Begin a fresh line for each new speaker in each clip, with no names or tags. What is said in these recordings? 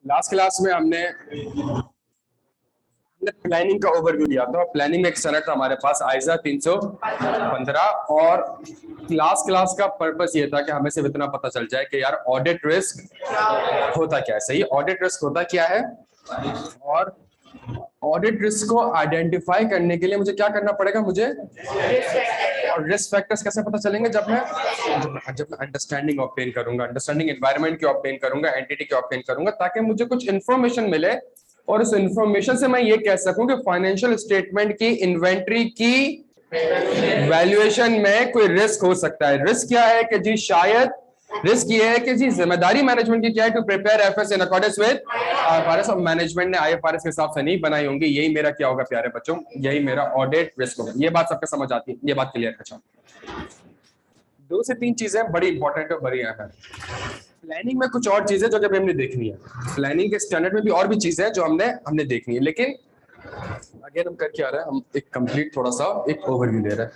Last class में हमने planning का ओवरव्यू दिया था। प्लानिंग में एक स्टैंडर्ड था हमारे पास आइजा 315, और क्लास का पर्पस ये था कि हमें सिर्फ इतना पता चल जाए कि यार ऑडिट रिस्क होता क्या है। सही, ऑडिट रिस्क होता क्या है, और ऑडिट रिस्क को आइडेंटिफाई करने के लिए मुझे क्या करना पड़ेगा, मुझे और रिस्क फैक्टर्स कैसे पता चलेंगे, जब मैं अंडरस्टैंडिंग ऑब्टेन करूंगा, अंडरस्टैंडिंग एनवायरनमेंट की ऑब्टेन करूंगा, एंटिटी की ऑब्टेन करूंगा, ताकि मुझे कुछ इंफॉर्मेशन मिले और उस इंफॉर्मेशन से मैं ये कह सकूं कि फाइनेंशियल स्टेटमेंट की इन्वेंट्री की वैल्यूएशन में कोई रिस्क हो सकता है। रिस्क क्या है कि जी शायद रिस्क ये है कि जी जिम्मेदारी मैनेजमेंट की क्या है, to prepare FS in accordance with IFRS, और मैनेजमेंट ने आईएफआरएस के हिसाब से नहीं बनाई होंगी। यही मेरा क्या होगा प्यारे बच्चों, यही मेरा ऑडिट रिस्क होगा। ये बात सबको समझ आती है, ये बात क्लियर है। अच्छा, 2 से 3 चीजें बड़ी इंपॉर्टेंट और बड़ी अहम है। प्लानिंग में कुछ और चीजें जो जब हमने देखनी है, प्लानिंग के स्टैंडर्ड में भी और भी चीजें हैं जो हमने देखनी है, लेकिन अगेन हम कर क्या रहे हैं, हम एक कंप्लीट थोड़ा सा एक ओवरव्यू दे रहे हैं।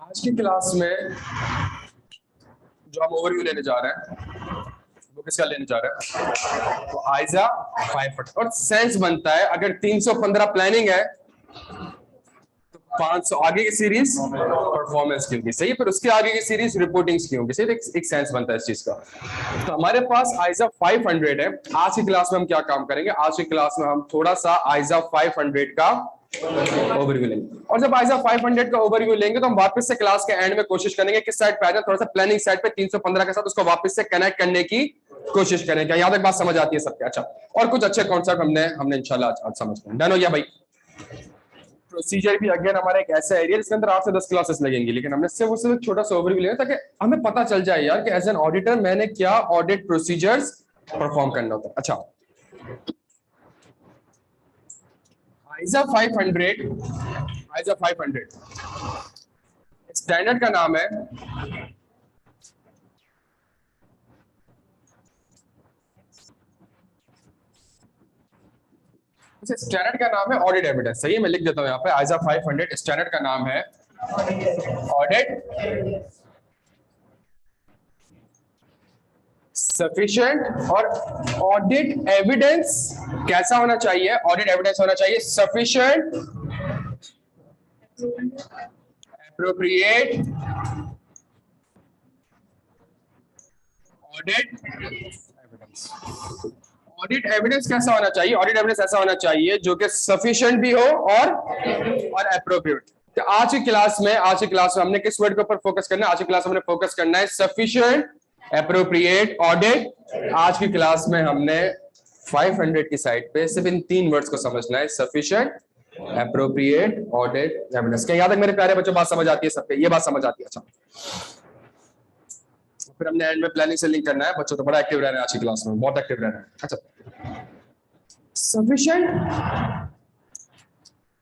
आज की क्लास में जो हम ओवरव्यू लेने जा रहे हैं वो किसका लेने जा रहे हैं, तो आइजा 500। और सेंस बनता है अगर 315 प्लानिंग है तो 500 आगे की सीरीज परफॉर्मेंस की होगी। सही है, फिर उसके आगे की सीरीज रिपोर्टिंग्स की होगी। सही, एक सेंस बनता है इस चीज का। तो हमारे पास आइजा 500 है। आज की क्लास में हम क्या काम करेंगे, आज की क्लास में हम थोड़ा सा आइजा 500 का ओवरव्यू लेंगे। और जब आइजा 500 का ओवरव्यू लेंगे तो हम वापस से क्लास के एंड में कोशिश करेंगे किस साइड पे आ जाए, थोड़ा सा प्लानिंग साइड पे 315 के साथ उसको वापस से कनेक्ट करने की कोशिश करें। क्या यहाँ तक बात समझ आती है सबके? अच्छा, और कुछ अच्छे कॉन्सेप्ट हमने इंशाल्लाह आज समझ गए। डन हो गया भाई। प्रोसीजर भी अगेन हमारा एक ऐसा एरिया जिसके अंदर 8 से 10 क्लासेस लगेंगी, लेकिन हमने सिर्फ एक छोटा सा ओवरव्यू लिया ताकि हमें पता चल जाए यार कि एज एन ऑडिटर मैंने क्या ऑडिट प्रोसीजर्स परफॉर्म करना होता है। अच्छा, आइजा 500 स्टैंडर्ड का नाम है स्टैंडर्ड का नाम है ऑडिट एविडेंस। सही है, मैं लिख देता हूं यहाँ पे आइजा 500 स्टैंडर्ड का नाम है ऑडिट सफिशिएंट। और ऑडिट एविडेंस कैसा होना चाहिए, ऑडिट एविडेंस होना चाहिए sufficient, appropriate audit evidence. Audit evidence कैसा होना चाहिए, ऑडिट एविडेंस ऐसा होना चाहिए जो कि सफिशिएंट भी हो और एप्रोप्रिएट। तो आज की क्लास में हमने किस वर्ड के ऊपर फोकस करना है, आज की क्लास में हमने फोकस करना है सफिशिएंट, एप्रोप्रिएट, ऑडिट। आज की क्लास में हमने 500 की साइड पे सिर्फ इन 3 वर्ड्स को समझना है, सफिशिएंट, एप्रोप्रिएट, ऑडिट एविडेंस। क्या यहाँ तक मेरे प्यारे बच्चों बात समझ आती है सबके? ये बात समझ आती है। अच्छा, फिर हमने एंड में प्लानिंग से लिंक करना है बच्चों, तो बड़ा एक्टिव रहना है आज की क्लास में, बहुत एक्टिव रहना है। अच्छा,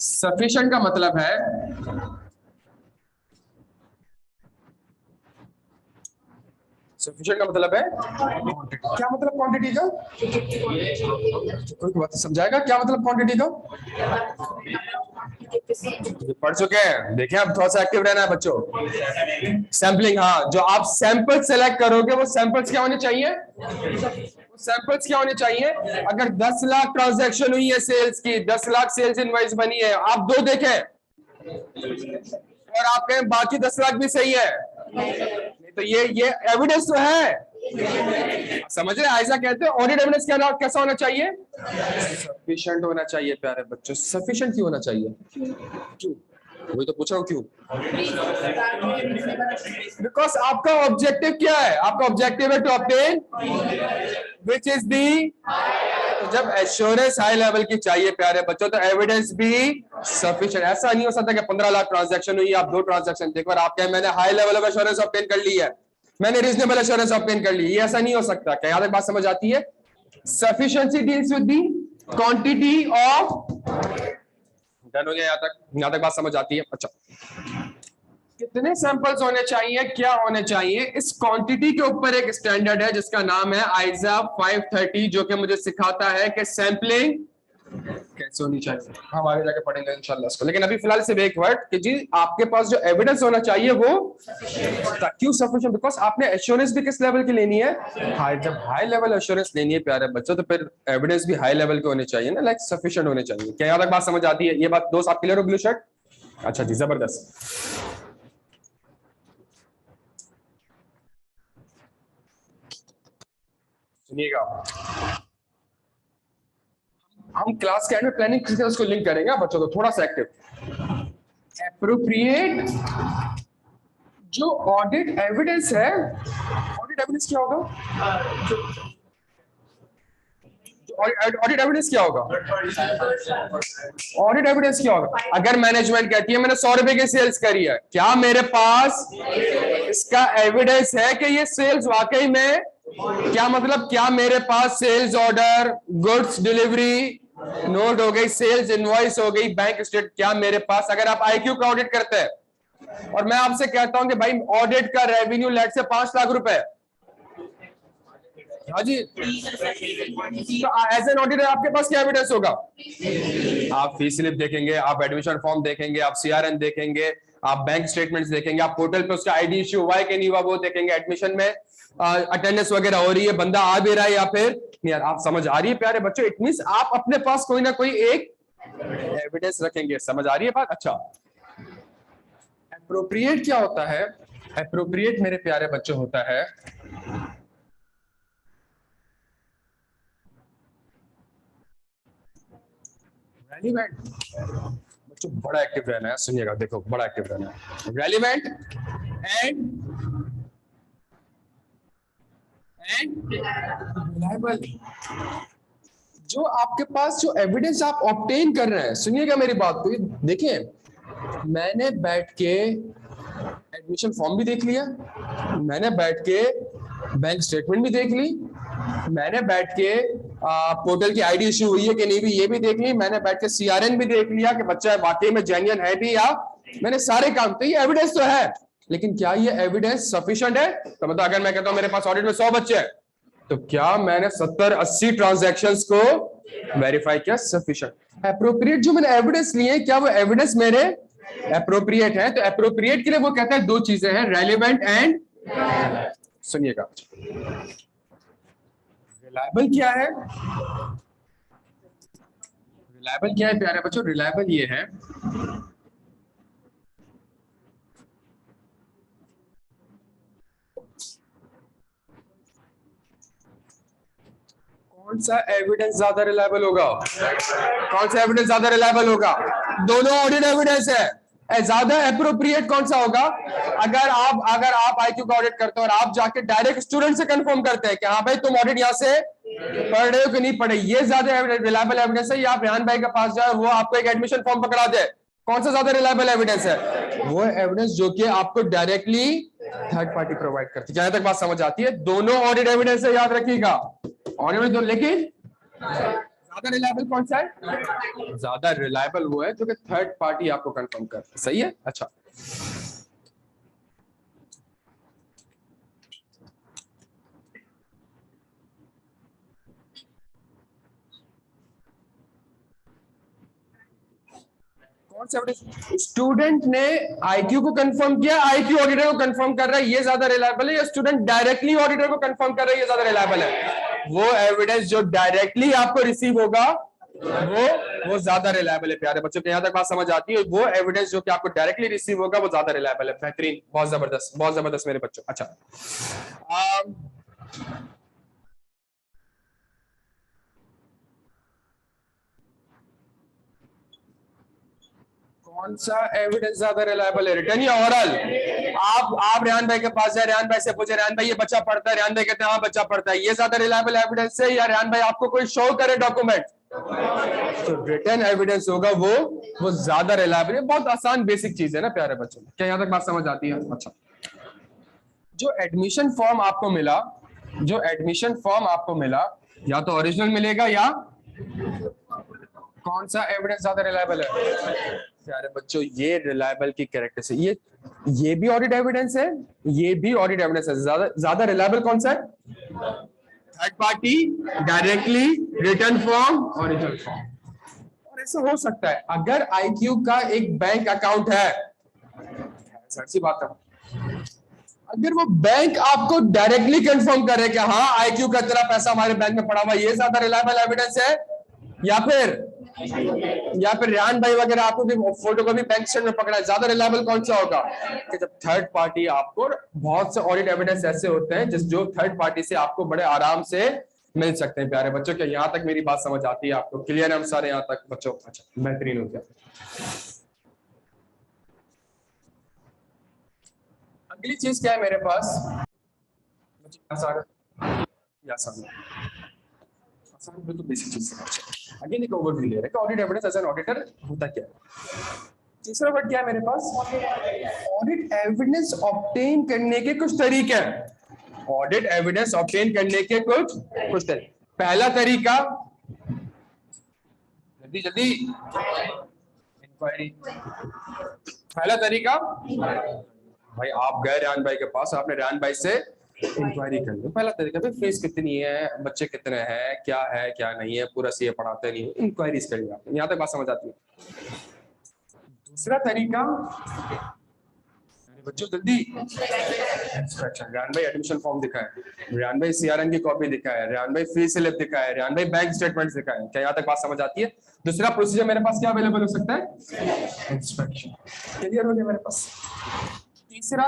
सफिशिएंट का मतलब है सफिशिएंट का मतलब है क्वांटिटी। क्या मतलब क्वांटिटी का? कोई बात समझाएगा क्या मतलब क्वांटिटी का? पढ़ चुके हैं, देखें अब थोड़ा सा एक्टिव रहना है बच्चों। सैंपलिंग, हाँ, जो आप सैंपल सेलेक्ट करोगे वो सैंपल्स क्या होने चाहिए, सैंपल्स क्या होने चाहिए। अगर 10 लाख ट्रांजैक्शन हुई है सेल्स की, 10 लाख सेल्स इनवॉइस बनी है, आप 2 देखें और आप कहें बाकी 10 लाख भी सही है, नहीं तो ये एविडेंस तो है। समझ रहे? आइजा कहते हैं ऑडिट एविडेंस क्या कैसा होना चाहिए, सफिशिएंट होना चाहिए। प्यारे बच्चों, सफिशिएंट क्यों होना चाहिए? क्यों? वही तो पूछ रहा हूँ, क्यों? बिकॉज आपका ऑब्जेक्टिव क्या है, आपका ऑब्जेक्टिव है to obtain which is the. तो जब एश्योरेंस हाई लेवल की चाहिए प्यारे बच्चों, तो एविडेंस भी सफिशिएंट। ऐसा नहीं हो सकता कि 15 लाख ट्रांजैक्शन हुई, आप 2 ट्रांजैक्शन देखो और आप कहें मैंने high level of assurance obtain कर ली है, मैंने रीजनेबल एश्योरेंस ऑब्टेन कर ली। ये ऐसा नहीं हो सकता। क्या यहाँ तक बात समझ आती है? Sufficiency deals with the quantity of. Done हो गया? यहाँ तक बात समझ आती है? अच्छा, कितने सैंपल्स होने चाहिए, क्या होने चाहिए, इस क्वांटिटी के ऊपर एक स्टैंडर्ड है जिसका नाम है आइजा 530, जो कि मुझे सिखाता है कि सैंपलिंग कैसे होनी चाहिए, हम आगे जाके पढ़ेंगे इंशाल्लाह इसको। लेकिन अभी फिलहाल सिर्फ एक वर्ड कि जी आपके पास जो एविडेंस होना चाहिए वो क्यों सफिशिएंट, बिकॉज आपने एश्योरेंस भी किस लेवल की लेनी है, हाई। जब हाई लेवल एश्योरेंस लेनी है प्यारे बच्चों, तो फिर एविडेंस भी हाई लेवल के होने चाहिए ना, लाइक सफिशिएंट होने चाहिए। क्या यहाँ तक बात समझ आती है? ये बात दोस्त आप क्लियर हो? ब्लू शर्ट, अच्छा जी, जबरदस्त। सुनिएगा, हम क्लास के एंड में प्लानिंग किसी तरह उसको लिंक करेंगे बच्चों को थोड़ा सा एक्टिव। एप्रोप्रिएट जो ऑडिट एविडेंस है, ऑडिट एविडेंस क्या होगा? ऑडिट एविडेंस क्या होगा? ऑडिट एविडेंस क्या होगा? अगर मैनेजमेंट कहती है मैंने 100 रुपए की सेल्स करी है, क्या मेरे पास इसका एविडेंस है कि ये सेल्स वाकई में, क्या मतलब, क्या मेरे पास sales order, goods delivery note हो गई, सेल्स इनवॉइस हो गई, बैंक स्टेट, क्या मेरे पास, अगर आप आईक्यू का ऑडिट करते हैं और मैं आपसे कहता हूं कि भाई ऑडिट का रेवेन्यू लेट से 5 लाख रुपए, हाँ जी, तो एज एन ऑडिटर आपके पास क्या एविडेंस होगा? आप फी स्लिप देखेंगे, आप एडमिशन फॉर्म देखेंगे, आप सीआरएन देखेंगे, आप बैंक स्टेटमेंट्स देखेंगे, आप पोर्टल पे उसका आईडी इश्यू हुआ है कि नहीं हुआ वो देखेंगे, एडमिशन में अटेंडेंस वगैरह हो रही है, बंदा आ भी रहा है या फिर नहीं। यार आप समझ आ रही है प्यारे बच्चों? इट मींस आप अपने पास कोई ना कोई एक एविडेंस रखेंगे। समझ आ रही है बात? अच्छा, एप्रोप्रिएट क्या होता है? एप्रोप्रिएट मेरे प्यारे बच्चों होता है रेलिवेंट। बच्चों बड़ा एक्टिव रहना है, सुनिएगा, देखो बड़ा एक्टिव रहना है। Relevant and reliable. जो आपके पास जो एविडेंस आप ऑब्टेन कर रहे हैं, सुनिएगा मेरी बात को, देखिए मैंने बैठ के एडमिशन फॉर्म भी देख लिया, मैंने बैठ के बैंक स्टेटमेंट भी देख ली, मैंने बैठ के पोर्टल की आईडी इश्यू हुई है कि नहीं भी ये भी देख ली, मैंने बैठ के सीआरएन भी देख लिया कि बच्चा वाकई में जेन्युइन है भी, या मैंने सारे काम, तो ये एविडेंस तो है, लेकिन क्या ये एविडेंस सफिशिएंट है? तो मतलब अगर मैं कहता हूं मेरे पास ऑडिट में 100 बच्चे हैं, तो क्या मैंने 70-80 ट्रांजैक्शंस को वेरीफाई किया? सफिशिएंट। एप्रोप्रिएट जो मैंने एविडेंस लिए, क्या वो एविडेंस मेरे एप्रोप्रिएट है? तो एप्रोप्रिएट के लिए वो कहता है दो चीजें हैं, रेलिवेंट एंड, सुनिएगा, रिलायबल क्या है? रिलायबल क्या है प्यारे बच्चों? रिलायबल ये है कौन सा एविडेंस ज्यादा रिलायबल होगा? कौन सा एविडेंस ज्यादा रिलायबल होगा? दोनों ऑडिट एविडेंस है। ज्यादा एप्रोप्रिएट कौन सा होगा? अगर आप आईक्यू का ऑडिट करते हो और आप जाके डायरेक्ट स्टूडेंट से कंफर्म करते हैं कि हाँ भाई तुम ऑडिट यहाँ से पढ़ रहे हो कि नहीं पढ़े, ये ज्यादा रिलायबल एविडेंस है। या आप रेहान भाई के पास जाए, वो आपको एक एडमिशन फॉर्म पकड़ा दे, कौन सा ज्यादा रिलायबल एविडेंस है? वो एविडेंस जो कि आपको डायरेक्टली थर्ड पार्टी प्रोवाइड करती है। जहां तक बात समझ आती है, दोनों ऑडिट एविडेंस है, याद रखिएगा। ऑडिट दो, लेकिन ज्यादा रिलायबल कौन सा है? ज्यादा रिलायबल वो है जो कि थर्ड पार्टी आपको कंफर्म करता है। सही है? अच्छा, कौन सा एविडेंस? स्टूडेंट ने आईक्यू को कंफर्म किया, आईक्यू ऑडिटर को कंफर्म कर रहा है, ये ज्यादा रिलायबल है, या स्टूडेंट डायरेक्टली ऑडिटर को कंफर्म कर रहा है, ये ज्यादा रिलायबल है? वो एविडेंस जो डायरेक्टली आपको रिसीव होगा वो ज्यादा रिलायबल है। प्यारे बच्चों, यहां तक बात समझ आती है? वो एविडेंस जो कि आपको डायरेक्टली रिसीव होगा वो ज्यादा रिलायबल है। बेहतरीन, बहुत जबरदस्त मेरे बच्चों। अच्छा, कौन सा एविडेंस ज्यादा रिलायबल है, रिटर्न या ओरल? आप रेहान भाई के पास जाए, रेहान भाई से पूछे, रेहान भाई ये बच्चा पढ़ता है, रेहान भाई कहते हैं हाँ बच्चा पढ़ता है, ये ज्यादा रिलायबल एविडेंस है, या रेहान भाई आपको कोई शो करे डॉक्यूमेंट? तो रिटर्न एविडेंस होगा वो ज्यादा रिलायबल है। बहुत आसान बेसिक चीज है ना प्यारे बच्चों, क्या यहां तक बात समझ आती है? अच्छा, जो एडमिशन फॉर्म आपको मिला, जो एडमिशन फॉर्म आपको मिला, या तो ओरिजिनल मिलेगा, या कौन सा एविडेंस ज्यादा रिलायबल है? प्यारे बच्चों, ये रिलायबल की कैरेक्टरिस्टिक, ये भी ऑडिट एविडेंस है, ये भी ऑडिट एविडेंस है। ज्यादा रिलायबल कौन सा है? Third party, directly, return form, original form. ऐसा हो सकता है अगर आईक्यू का एक बैंक अकाउंट है, सर सी बात है, अगर वो बैंक आपको डायरेक्टली कंफर्म करे कि हाँ आईक्यू का इतना पैसा हमारे बैंक में पड़ा हुआ, ये ज्यादा रिलायबल एविडेंस है, या फिर रेहान भाई वगैरह आपको भी फोटो को भी बैंक स्टेटमेंट में पकड़ा है, ज्यादा रिलायबल कौन सा होगा? कि जब थर्ड पार्टी आपको, बहुत से ऑडिट एविडेंस ऐसे होते हैं जो थर्ड पार्टी से आपको बड़े आराम से मिल सकते हैं। प्यारे बच्चों, क्या यहाँ तक मेरी बात समझ आती है आपको? क्लियर है हम सारे यहाँ तक बच्चों? अच्छा, बेहतरीन हो गया। अगली चीज क्या है मेरे पास? बिल्कुल बेसिक चीज से अगेन एक ओवरव्यू ले रहे हैं कि audit evidence as an auditor होता क्या है। तीसरा वर्ड क्या है मेरे पास? ऑडिट एविडेंस ऑब्टेन करने के कुछ तरीके हैं। ऑडिट एविडेंस ऑब्टेन करने के कुछ तरीके। पहला तरीका, जल्दी जल्दी, इंक्वायरी। पहला तरीका, भाई आप गए रेहान भाई के पास, आपने रेहान भाई से इंक्वायरी कर लो। पहला तरीका, भाई फीस कितनी है, बच्चे कितने हैं, क्या है क्या नहीं है, पूरा सीए पढ़ाते नहीं है, इंक्वायरीज करिए आप। यहाँ तक बात समझ आती है। दूसरा तरीका, बच्चों जल्दी, इंस्पेक्शन। रेहान भाई एडमिशन फॉर्म दिखाए, रेहान भाई सीआरएन की कॉपी दिखाए, रेहान भाई फी स्लिप दिखाए, रेहान भाई बैंक स्टेटमेंट्स दिखाए। क्या यहाँ तक बात समझ आती है? दूसरा प्रोसीजर मेरे पास क्या अवेलेबल हो सकता है? इंस्पेक्शन। क्लियर हो गया मेरे पास? तीसरा,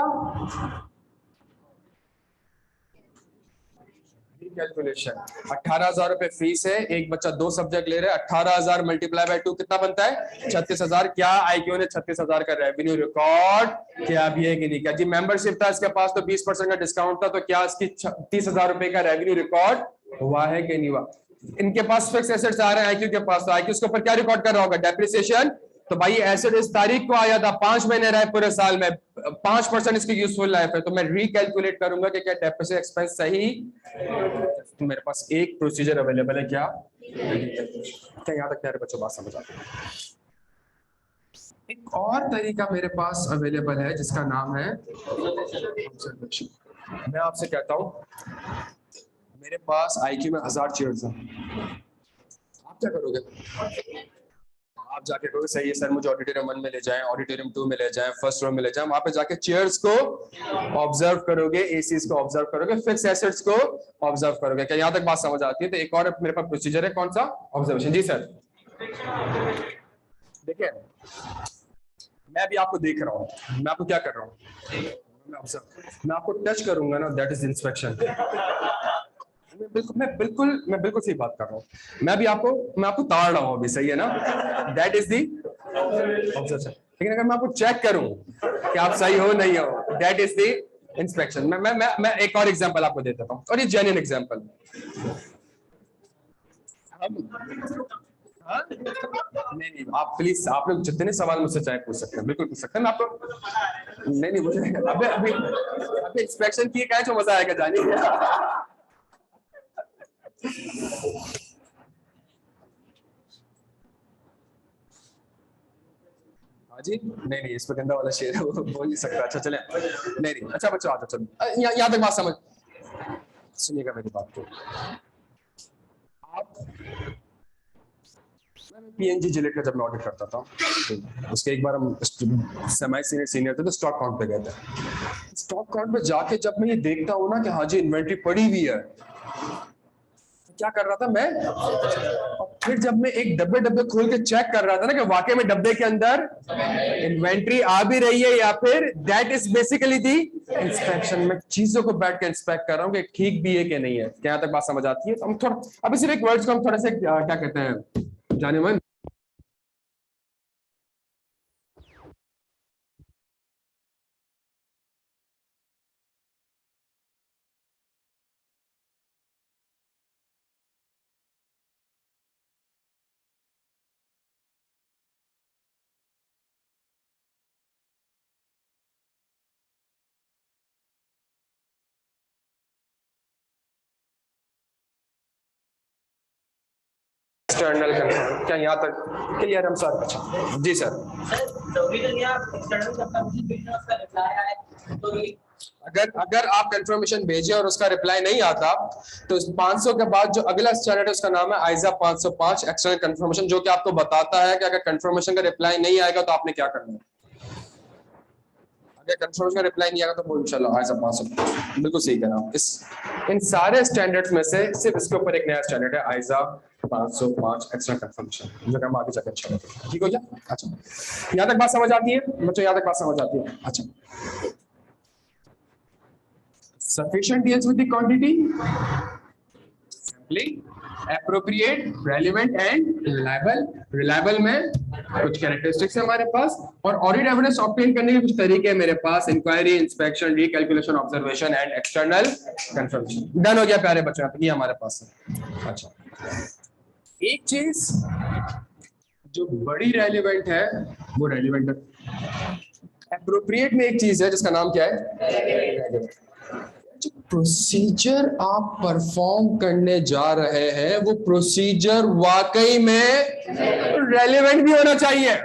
कैलकुलेशन। 18,000 रुपए फीस है, एक बच्चा 2 सब्जेक्ट ले रहा है, 18,000 मल्टीप्लाई बाय 2 कितना बनता है? 36,000। क्या आईक्यू ने 36,000 का रेवेन्यू रिकॉर्ड किया भी है कि नहीं किया? जी मेंबरशिप था इसके पास तो 20% का डिस्काउंट था, तो क्या इसकी 30,000 रुपए का रेवेन्यू रिकॉर्ड हुआ है कि नहीं हुआ? इनके पास फिक्स एसेट्स आ रहे हैं आईक्यू के पास, तो आईक्यू उसके ऊपर क्या रिकॉर्ड कर रहा होगा? डेप्रिसिएशन। तो भाई एसेट इस तारीख को आया था, 5 महीने रहे पूरे साल में, 5% इसकी यूजफुल लाइफ है, तो मैं रिकैलकुलेट करूंगा कि क्या डेप्रिसिएशन एक्सपेंस सही। तो मेरे पास एक प्रोसीजर अवेलेबल है, क्या यहाँ तक प्यारे बच्चों बात समझ आती है? एक और तरीका मेरे पास अवेलेबल है जिसका नाम है ऑब्जर्वेशन। मैं आपसे कहता हूं, मेरे पास आईक्यू में 1000 चेयर्स हैं, आप क्या करोगे? आप जाके कहोगे सही है सर, मुझे ऑडिटोरियम 1 में ले जाएं, ऑडिटोरियम 2 में ले जाएं, फर्स्ट रो में ले जाएं। वहां पे जाके चेयर्स को ऑब्जर्व करोगे, एसीज को ऑब्जर्व करोगे, फिक्स एसेट्स को ऑब्जर्व करोगे। क्या यहाँ तक बात समझ आती है? तो एक और मेरे पास प्रोसीजर है, कौन सा? ऑब्जर्वेशन। जी सर, देखिए मैं अभी आपको देख रहा हूँ, मैं आपको क्या कर रहा हूँ? मैं आपको टच करूंगा ना, दैट इज इंस्पेक्शन। मैं बिल्कुल सही बात कर रहा हूँ। मैं आपको ताड़ रहा हूँ अभी, सही है ना? That is the observation. लेकिन अगर मैं आपको चेक करूं कि आप सही हो नहीं हो, दैट इज दी इंस्पेक्शन। मैं एक और एग्जांपल आपको दे देता हूँ, और ये जेन्युइन एग्जांपल। नहीं, आप प्लीज, आप लोग जितने सवाल मुझसे चाहे पूछ सकते हैं, बिल्कुल पूछ सकते हैं। मैं आपको नहीं मुझे अभी इंस्पेक्शन की क्या है जो मजा आएगा जानिए। हाँ जी, नहीं इस पर गंदा वाला शेर है, वो बोल नहीं सकता। अच्छा चले, नहीं अच्छा बच्चों आ जाओ, चलो यहाँ तक बात समझ सुनिएगा मेरी बात को। आप पीएनजी जिलेट का जब मैं ऑडिट करता था, तो उसके एक बार हम सेमी सीनियर थे, तो स्टॉक काउंट पे गए थे। स्टॉक काउंट पे जाके जब मैं ये देखता हूँ ना कि हाँ जी इन्वेंट्री पड़ी हुई है, क्या कर रहा था मैं? और फिर जब मैं एक डब्बे खोल के चेक कर रहा था ना कि वाकई में डब्बे के अंदर इन्वेंट्री आ भी रही है या फिर, that is basically the inspection. मैं चीजों को बैठ के इंस्पेक्ट कर रहा हूँ कि ठीक भी है कि नहीं है। क्या तक बात समझ आती है? तो हम थोड़ा अभी सिर्फ एक वर्ड्स को हम थोड़ा से क्या कहते हैं जाने मन। एक्सटर्नल कंट्रोल, क्या यहाँ तक क्लियर हम सर? अच्छा जी सर, अगर अगर आप कंफर्मेशन भेजे और उसका रिप्लाई नहीं आता तो 500 के बाद जो अगला स्टैंडर्ड है उसका नाम है आइजा 505 एक्सटर्नल कंफर्मेशन, जो कि आपको बताता है कि अगर कंफर्मेशन का रिप्लाई नहीं आएगा तो आपने क्या करना है। अगर कंफर्मेशन का रिप्लाई नहीं आएगा तो वो इंशाल्लाह आइजा 505, बिल्कुल सही कह रहा हूं। इस इन सारे स्टैंडर्ड्स में से सिर्फ इसके ऊपर एक नया स्टैंडर्ड है आइजा 505 एक्सटर्नल कंफर्मेशन, जो कि हम आगे जाकर इंशाल्लाह। ठीक हो गया? अच्छा, यहां तक बात समझ आती है बच्चों? यहां तक बात समझ आती है? अच्छा, sufficient deals with the quantity, simply, appropriate, relevant and reliable। reliable में कुछ कैरेक्टरिस्टिक्स है हमारे पास, और ऑडिट एविडेंस ऑब्टेन करने के कुछ तरीके हैं मेरे पास, inquiry, inspection, recalculation, observation and external confirmation. Done हो गया प्यारे बच्चों, ये हमारे पास है। अच्छा, एक चीज जो बड़ी रेलिवेंट है वो रेलिवेंट है। एप्रोप्रिएट में एक चीज है जिसका नाम क्या है? जो प्रोसीजर आप परफॉर्म करने जा रहे हैं वो प्रोसीजर वाकई में रेलेवेंट भी होना चाहिए।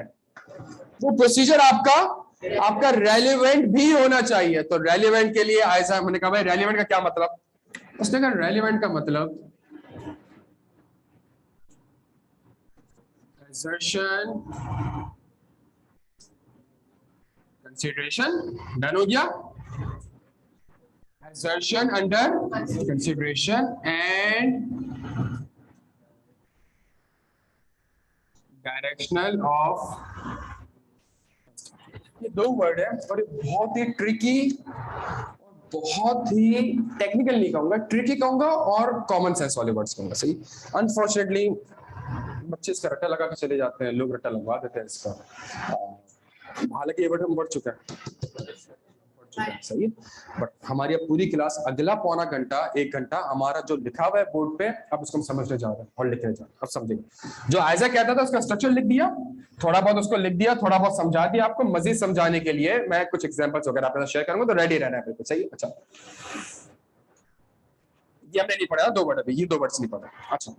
वो प्रोसीजर आपका रेलेवेंट भी होना चाहिए। तो रेलेवेंट के लिए आयसा मैंने कहा भाई रेलेवेंट का क्या मतलब? उसने कहा रेलेवेंट का मतलब assertion, consideration, डन हो गया। assertion under consideration and directional of, ये दो वर्ड है और ये बहुत ही ट्रिकी और बहुत ही टेक्निकल नहीं कहूंगा, ट्रिकी कहूंगा और कॉमन सेंस वाले वर्ड्स कहूंगा। सही, अनफॉर्चुनेटली बच्चे इसका रट्टा लगा के चले जाते हैं, लोग रट्टा लगवा देते हैं इसका, हालांकि ये वर्ड हम बढ़ चुका है। सही है, बट हमारी अब पूरी क्लास अगला पौना घंटा 1 घंटा हमारा जो लिखा हुआ है बोर्ड पे अब उसको हम समझने जा रहे हैं और लिखने जा रहे हैं। अब समझेंगे जो आयजा कहता था उसका स्ट्रक्चर लिख दिया, थोड़ा बहुत उसको लिख दिया, थोड़ा बहुत समझा दिया। आपको मजीद समझाने के लिए मैं कुछ एग्जांपल्स वगैरह आपके साथ शेयर करूंगा, तो रेडी रहना है बिल्कुल। सही, अच्छा ये हमने नहीं पढ़ा 2 वर्ड, अभी ये 2 वर्ड्स नहीं पढ़ा। अच्छा,